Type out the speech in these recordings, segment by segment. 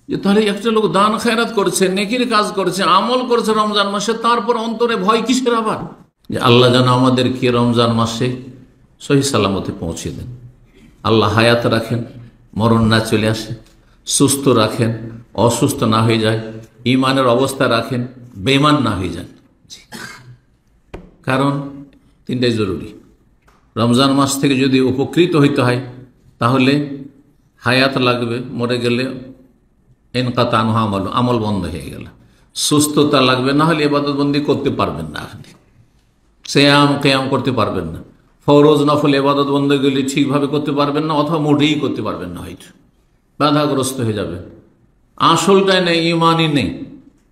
যে তাহলে একটা লোক দান খেরাত করছে, নেকির কাজ করছে, আমল করছে রমজান মাসে, তারপর অন্তরে ভয় কিসের আবার? যে আল্লাহ যেন আমাদেরকে রমজান মাসে সহি সালামতে পৌঁছে দেন, আল্লাহ হায়াত রাখেন, মরণ না চলে আসে, সুস্থ রাখেন, অসুস্থ না হয়ে যায়, ইমানের অবস্থা রাখেন, বেঈমান না হয়ে যায়। কারণ তিনটাই জরুরি। রমজান মাস থেকে যদি উপকৃত হইতে হয় তাহলে হায়াত লাগবে, মরে গেলে ইনকাতা আনহু আমালু, আমল বন্ধ হয়ে গেল। সুস্থতা লাগবে, না হলে ইবাদতবন্দি করতে পারবেন না, আপনি সিয়াম কিয়াম করতে পারবেন না, ফরজ নফল ইবাদত বন্দেগুলি ঠিকভাবে করতে পারবেন না, অথবা মোটেই করতে পারবেন না, হয়তো বাধাগ্রস্ত হয়ে যাবেন। আসলটাই নেই, ইমানই নেই।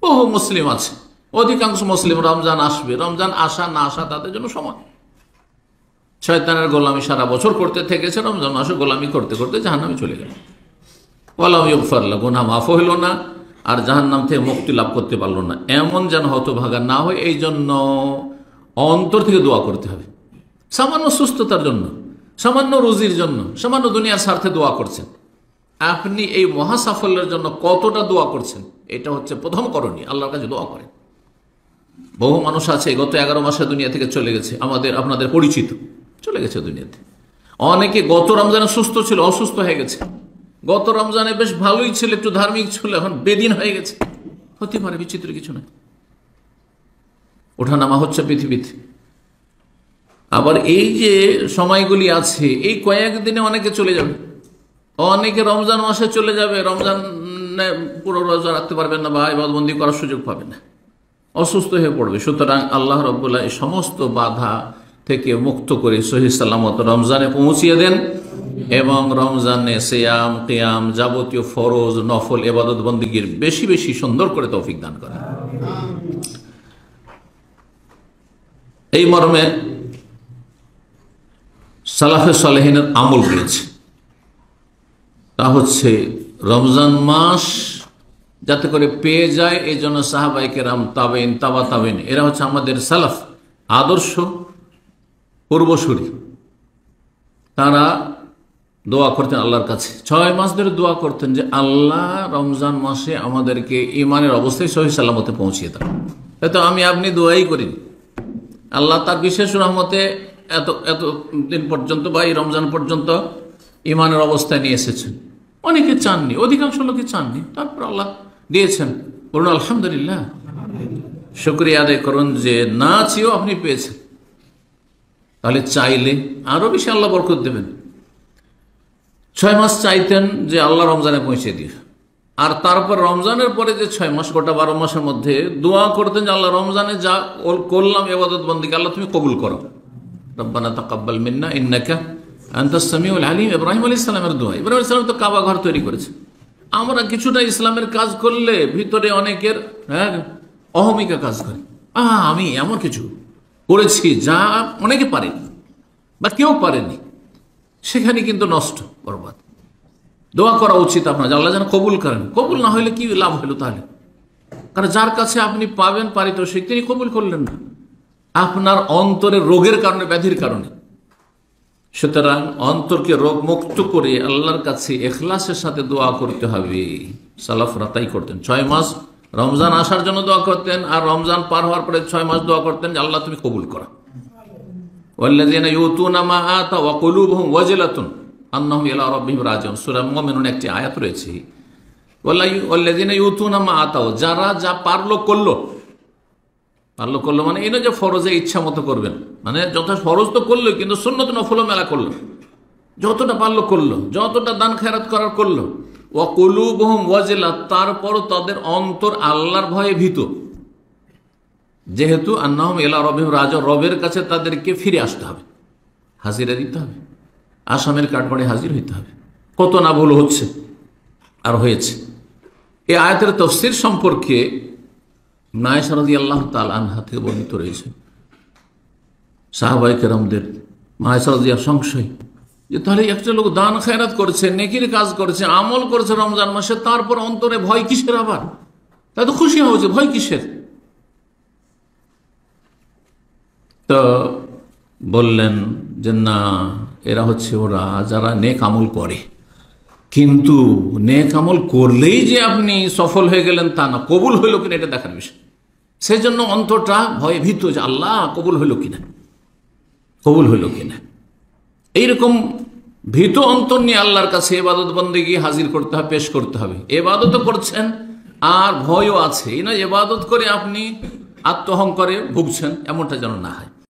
বহু মুসলিম আছে, অধিকাংশ মুসলিম রমজান আসবে, রমজান আসা না আসা তাদের জন্য সমান। শয়তানের গোলামি সারা বছর করতে থেকেছে, রমজান মাসে গোলামি করতে করতে জাহান্নামে চলে গেল। ওয়ালাম ইগফার লাহু, গুনাহ মাফ হইল না, আর জাহান্নাম থেকে মুক্তি লাভ করতে পারল না। এমন যেন হতভাগা না হয়, এই জন্য অন্তর থেকে দোয়া করতে হবে। সামান্য সুস্থতার জন্য, সামান্য রুজির জন্য, সামান্য দুনিয়ার স্বার্থে দোয়া করছেন। আপনি এই মহা সাফল্যের জন্য কতটা দোয়া করছেন, এটা হচ্ছে প্রথম করণীয়। আল্লাহর কাছে দোয়া করেন। বহু মানুষ আছে গত 11 মাসে দুনিয়া থেকে চলে গেছে, আপনাদের পরিচিত, চলে গেছে দুনিয়াতে। অনেকে গত রমজানে সুস্থ ছিল, অসুস্থ হয়ে গেছে। গত রমজানে বেশ ভালোই ছিল, একটু ধার্মিক ছিল, এখন বেদিন হয়ে গেছে। হতে পারে, বিচিত্র কিছু নয়। ওঠানামা হচ্ছে পৃথিবীতে। আবার এই যে সময়গুলি আছে, এই কয়েকদিনে অনেকে চলে যাবে, অনেকে রমজান মাসে চলে যাবে, রমজান পুরো রোজা রাখতে পারবেন না বা ইবাদতবন্দি করার সুযোগ পাবেন না, অসুস্থ হয়ে পড়বে। সুতরাং আল্লাহ রাব্বুল এই সমস্ত বাধা থেকে মুক্ত করে সহি সালামত রমজানে পৌঁছিয়ে দেন, এবং রমজানে সিয়াম কিয়াম যাবতীয় ফরজ নফল ইবাদত বন্দেগীর বেশি বেশি সুন্দর করে তৌফিক দান করেন। এই মর্মে সালাফে সালেহিনের আমল রয়েছে। তা হচ্ছে রমজান মাস যাতে করে পেয়ে যায়, এই জন্য সাহাবায়ে কেরাম, তাবেইন, তাবা তাবেইন, এরা হচ্ছে আমাদের সালাফ, আদর্শ পূর্বসূরি। তারা দোয়া করতেন আল্লাহর কাছে, 6 মাস ধরে দোয়া করতেন যে আল্লাহ রমজান মাসে আমাদেরকে ইমানের অবস্থায় সহি সালামতে পৌঁছিয়ে দেন। হয়তো আমি আপনি দোয়াই করিনি, আল্লাহ তার বিশেষ রহমতে এত দিন পর্যন্ত বা এই রমজান পর্যন্ত ইমানের অবস্থায় নিয়ে এসেছেন। অনেকে চাননি, অধিকাংশ লোকে চাননি, তারপর আল্লাহ দিয়েছেন। বলুন আলহামদুলিল্লাহ, শুকরিয়া আদায় করুন যে না চেয়েও আপনি পেয়েছেন। তাহলে চাইলে আরো বেশি আল্লাহ বরকত দেবেন। 6 মাস চাইতেন যে আল্লাহ রমজানে পৌঁছে দিয়ে, আর তারপর রমজানের পরে যে 6 মাস, গোটা 12 মাসের মধ্যে দোয়া করতেন যে আল্লাহ রমজানে যা করলাম ইবাদত বন্দেগী, আল্লাহ তুমি কবুল করো। রব্বানা তাকাব্বাল মিন্না ইন্নাকা আনতাস সামিউল আলিম। ইব্রাহিম আলাইহিস সালামের দোয়া। ইব্রাহিম আলাইহিস সালাম তো কাবা ঘর তৈরি করেছে। আমরা কিছুটা ইসলামের কাজ করলে ভিতরে অনেকের অহমিকা কাজ করে, আমি এমন কিছু করেছি যা অনেকে পারেনি বা কেউ পারেনি, সেখানে কিন্তু নষ্ট, বরবাদ। দোয়া করা উচিত আপনার, আল্লাহ যেন কবুল করেন। কবুল না হইলে কি লাভ হলো তাহলে? কারণ যার কাছে আপনি পাবেন পারিতোষিক, তিনি কবুল করলেন না, আপনার অন্তরের রোগের কারণে, ব্যাধির কারণে। সুতরাং অন্তরকে রোগ মুক্ত করে আল্লাহর কাছে ইখলাসের সাথে দোয়া করতে হবে। সালাফরা তাই করতেন। 6 মাস রমজান আসার জন্য দোয়া করতেন, আর রমজান পার হওয়ার পরে 6 মাস দোয়া করতেন যে আল্লাহ তুমি কবুল করো। ওয়াল্লাযীনা ইউতুনা মা আতা ওয়া কুলুবুহুম ওয়াজিলাতুন আন্নাহুম ইলা রাব্বিহিম রাজিউন। সূরা মুমিনুন একটি আয়াত রয়েছে, ওয়াল্লাযীনা ইউতুনা মা আতাও, যারা যা পারলো করলো মানে এই না যে ফরজে ইচ্ছা মতো করবেন, মানে যথা ফরজ তো করলো, কিন্তু সুন্নত নফল মেলা করলো, যতটা পারলো করলো, যতটা দান খেরাত করার করলো। ওয়া কুলুবুহুম ওয়াজিলা, তারপর তাদের অন্তর আল্লাহর ভয়ে ভীত, যেহেতু আন্নাহুম ইলা রাব্বিহিম রাজিউন, রবের কাছে তাদেরকে ফিরে আসতে হবে, হাজিরা দিতে হবে, আসামের কাঠগড়ে হাজির হইতে হবে। কত না ভুল হচ্ছে আর হয়েছে। এই আয়াতের তাফসীর সম্পর্কে আয়েশা রাদিয়াল্লাহু তাআলা আনহা থেকে বর্ণিত রয়েছে, সাহাবায়ে কেরামদের আয়েশা রাদিয়াল্লাহু সংশয় যে তাহলে একটা লোক দান খেরাত করছে, নেকির কাজ করছে, আমল করছে রমজান মাসে, তারপর অন্তরে ভয় কিসের? আবার তাই তো খুশি হচ্ছে, ভয় কিসের? তো বললেন যে না, এরা হচ্ছে ওরা যারা নেক আমল করে, কিন্তু নেক আমল করলেই যে আপনি সফল হয়ে গেলেন তা না, কবুল হইল কিনা এটা দেখার বিষয়। সেই জন্য অন্তরটা ভয়ে ভীত যে আল্লাহ কবুল হইল কিনা, কবুল হইল কিনা। এইরকম ভীত অন্তর নিয়ে আল্লাহর কাছে ইবাদত বন্দেগী হাজির করতে হবে, পেশ করতে হবে। ইবাদতও করছেন আর ভয়ও আছে, এই নয় ইবাদত করে আপনি আত্মহংকারে ভুগছেন, এমনটা যেন না হয়।